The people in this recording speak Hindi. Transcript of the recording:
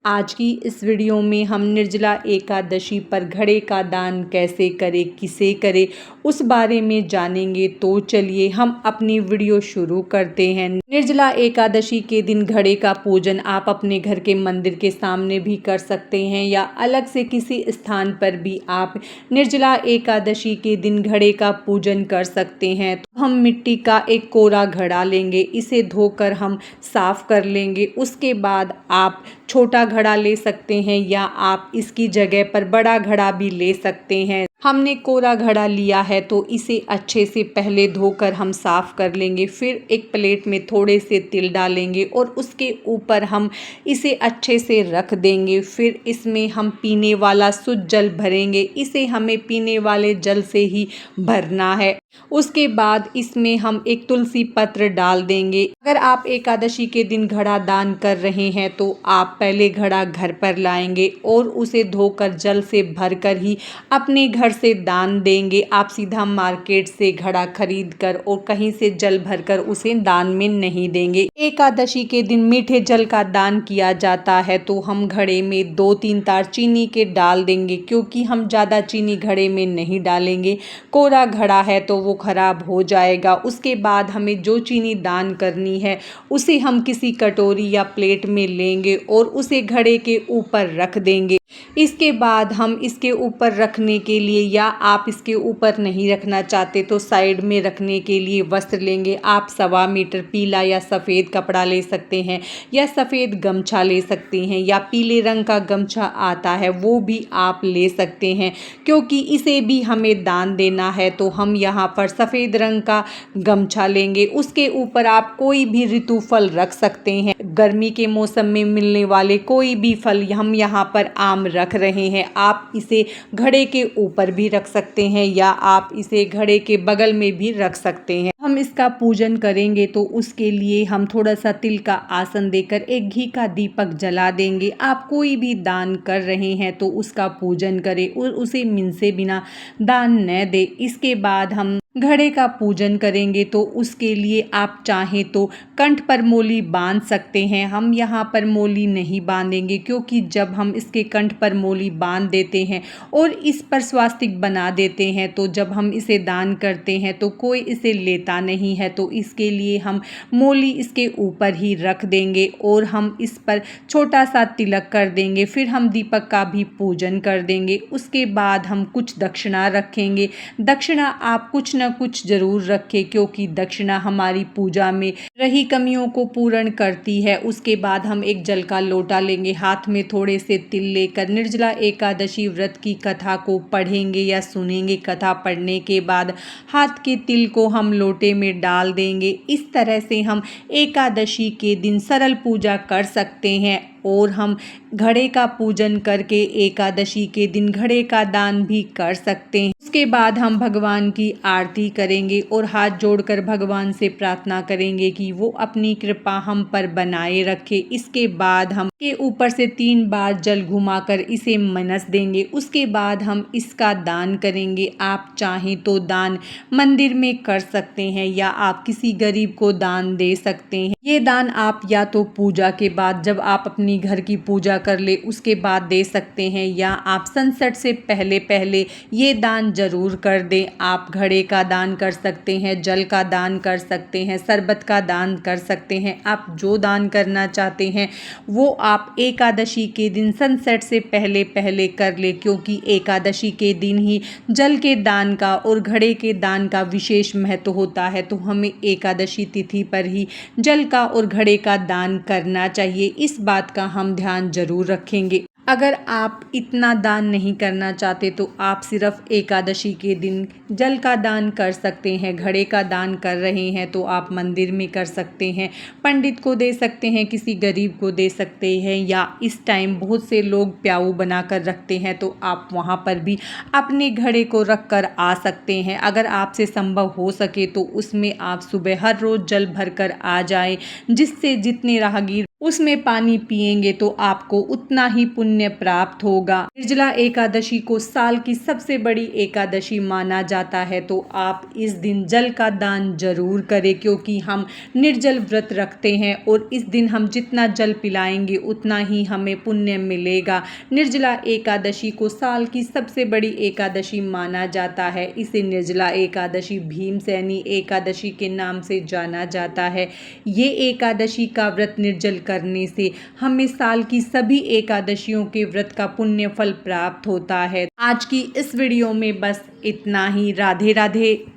आज की इस वीडियो में हम निर्जला एकादशी पर घड़े का दान कैसे करें, किसे करें, उस बारे में जानेंगे। तो चलिए हम अपनी वीडियो शुरू करते हैं। निर्जला एकादशी के दिन घड़े का पूजन आप अपने घर के मंदिर के सामने भी कर सकते हैं या अलग से किसी स्थान पर भी आप निर्जला एकादशी के दिन घड़े का पूजन कर सकते हैं। तो हम मिट्टी का एक कोरा घड़ा लेंगे, इसे धोकर हम साफ कर लेंगे। उसके बाद आप छोटा घड़ा ले सकते हैं या आप इसकी जगह पर बड़ा घड़ा भी ले सकते हैं। हमने कोरा घड़ा लिया है तो इसे अच्छे से पहले धोकर हम साफ कर लेंगे। फिर एक प्लेट में थोड़े से तिल डालेंगे और उसके ऊपर हम इसे अच्छे से रख देंगे। फिर इसमें हम पीने वाला शुद्ध जल भरेंगे। इसे हमें पीने वाले जल से ही भरना है। उसके बाद इसमें हम एक तुलसी पत्र डाल देंगे। अगर आप एकादशी के दिन घड़ा दान कर रहे हैं तो आप पहले घड़ा घर पर लाएंगे और उसे धोकर जल से भरकर ही अपने घर से दान देंगे। आप सीधा मार्केट से घड़ा खरीद कर और कहीं से जल भरकर उसे दान में नहीं देंगे। एकादशी के दिन मीठे जल का दान किया जाता है तो हम घड़े में 2-3 तार चीनी के डाल देंगे, क्योंकि हम ज़्यादा चीनी घड़े में नहीं डालेंगे। कोरा घड़ा है तो वो खराब हो जाएगा। उसके बाद हमें जो चीनी दान करनी है उसे हम किसी कटोरी या प्लेट में लेंगे और उसे घड़े के ऊपर रख देंगे। इसके बाद हम इसके ऊपर रखने के लिए या आप इसके ऊपर नहीं रखना चाहते तो साइड में रखने के लिए वस्त्र लेंगे। आप 1.25 मीटर पीला या सफ़ेद कपड़ा ले सकते हैं या सफ़ेद गमछा ले सकते हैं या पीले रंग का गमछा आता है वो भी आप ले सकते हैं, क्योंकि इसे भी हमें दान देना है। तो हम यहाँ पर सफ़ेद रंग का गमछा लेंगे। उसके ऊपर आप कोई भी ऋतु फल रख सकते हैं। गर्मी के मौसम में मिलने वाले कोई भी फल, हम यहाँ पर आम रख रहे हैं। आप इसे घड़े के ऊपर भी रख सकते हैं या आप इसे घड़े के बगल में भी रख सकते हैं। हम इसका पूजन करेंगे तो उसके लिए हम थोड़ा सा तिल का आसन देकर एक घी का दीपक जला देंगे। आप कोई भी दान कर रहे हैं तो उसका पूजन करें और उसे मिनसे बिना दान न दे। इसके बाद हम घड़े का पूजन करेंगे तो उसके लिए आप चाहें तो कंठ पर मोली बांध सकते हैं। हम यहाँ पर मोली नहीं बांधेंगे, क्योंकि जब हम इसके कंठ पर मोली बांध देते हैं और इस पर स्वास्तिक बना देते हैं तो जब हम इसे दान करते हैं तो कोई इसे लेता नहीं है। तो इसके लिए हम मोली इसके ऊपर ही रख देंगे और हम इस पर छोटा सा तिलक कर देंगे। फिर हम दीपक का भी पूजन कर देंगे। उसके बाद हम कुछ दक्षिणा रखेंगे। दक्षिणा आप कुछ न कुछ जरूर रखें, क्योंकि दक्षिणा हमारी पूजा में रही कमियों को पूर्ण करती है। उसके बाद हम एक जल का लोटा लेंगे, हाथ में थोड़े से तिल लेकर निर्जला एकादशी व्रत की कथा को पढ़ेंगे या सुनेंगे। कथा पढ़ने के बाद हाथ के तिल को हम लोटे में डाल देंगे। इस तरह से हम एकादशी के दिन सरल पूजा कर सकते हैं और हम घड़े का पूजन करके एकादशी के दिन घड़े का दान भी कर सकते हैं। उसके बाद हम भगवान की आरती करेंगे और हाथ जोड़कर भगवान से प्रार्थना करेंगे कि वो अपनी कृपा हम पर बनाए रखे। इसके बाद हम के ऊपर से 3 बार जल घुमाकर इसे मनस देंगे। उसके बाद हम इसका दान करेंगे। आप चाहें तो दान मंदिर में कर सकते हैं या आप किसी गरीब को दान दे सकते हैं। ये दान आप या तो पूजा के बाद, जब आप अपनी घर की पूजा कर ले उसके बाद दे सकते हैं, या आप सनसेट से पहले पहले ये दान जरूर कर दें। आप घड़े का दान कर सकते हैं, जल का दान कर सकते हैं, शरबत का दान कर सकते हैं। आप जो दान करना चाहते हैं वो आप एकादशी के दिन सनसेट से पहले पहले कर ले, क्योंकि एकादशी के दिन ही जल के दान का और घड़े के दान का विशेष महत्व होता है। तो हमें एकादशी तिथि पर ही जल का और घड़े का दान करना चाहिए। इस बात का हम ध्यान जरूर रखेंगे। अगर आप इतना दान नहीं करना चाहते तो आप सिर्फ एकादशी के दिन जल का दान कर सकते हैं। घड़े का दान कर रहे हैं तो आप मंदिर में कर सकते हैं, पंडित को दे सकते हैं, किसी गरीब को दे सकते हैं, या इस टाइम बहुत से लोग प्याऊ बनाकर रखते हैं तो आप वहां पर भी अपने घड़े को रख कर आ सकते हैं। अगर आपसे संभव हो सके तो उसमें आप सुबह हर रोज़ जल भर कर आ जाएं, जिससे जितने राहगीर उसमें पानी पिएंगे तो आपको उतना ही पुण्य पुण्य प्राप्त होगा। निर्जला एकादशी को साल की सबसे बड़ी एकादशी माना जाता है, तो आप इस दिन जल का दान जरूर करें, क्योंकि हम निर्जल व्रत रखते हैं और इस दिन हम जितना जल पिलाएंगे उतना ही हमें पुण्य मिलेगा। निर्जला एकादशी को साल की सबसे बड़ी एकादशी माना जाता है। इसे निर्जला एकादशी, भीमसेनी एकादशी के नाम से जाना जाता है। ये एकादशी का व्रत निर्जल करने से हमें साल की सभी एकादशियों के व्रत का पुण्य फल प्राप्त होता है। आज की इस वीडियो में बस इतना ही। राधे राधे।